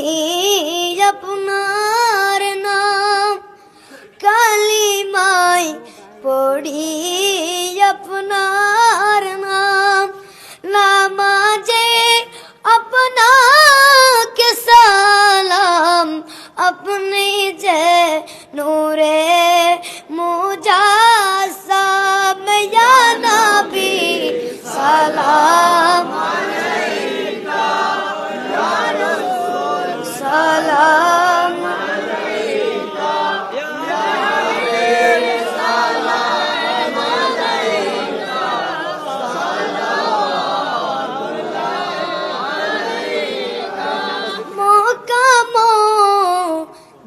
পড়ি আপনার নাম, কালিমায় পড়ি আপনার নাম, নামাজে আপনাকে সালাম, আপনি যে নূরে মুজাসসাম, ইয়া নবী সালাম আলাইকা, ইয়া রাসূল সালাম আলাইকা, ইয়া হাবিব সালাম আলাইকা, সালাওয়াতুল্লাহ আলাইকা। মোকাম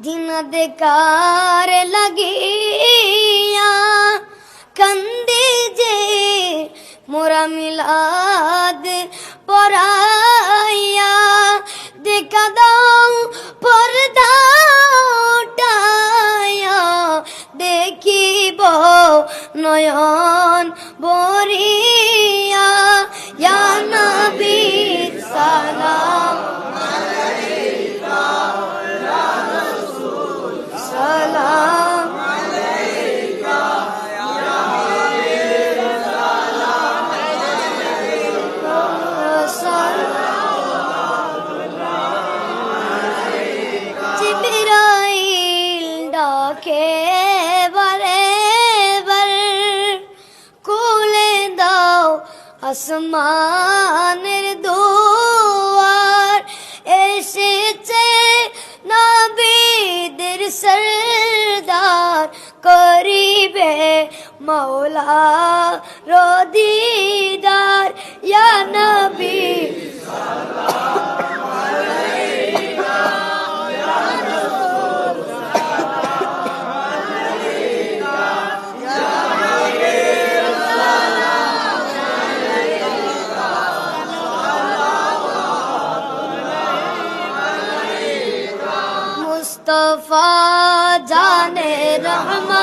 দিন দেকার লাগিয়া কান্দে যে মোরা মিলাদ পরাইয়া, দেখা দাও পর্দা উঠাইয়া, দেখিব নয়ন ভরিয়া, ইয়া নবী সালাম আলাইকা, ইয়া রাসূল সালাম আলাইকা, ইয়া হাবিব সালাম আলাইকা, সালাওয়াতুল্লাহ আলাইকা। জিবরাইল ডাকে বারে বার, খুলে দাও আসমানের দুয়ার, এসেছে নবীদের সরদার, করিবে মৌলা রদিদার, ইয়া নবী সালাম আলাইকা, ইয়া রাসূল সালাম আলাইকা, ইয়া হাবিব সালাম আলাইকা, সালাওয়াতুল্লাহ আলাইকা। মুস্তাফা জানে রহমত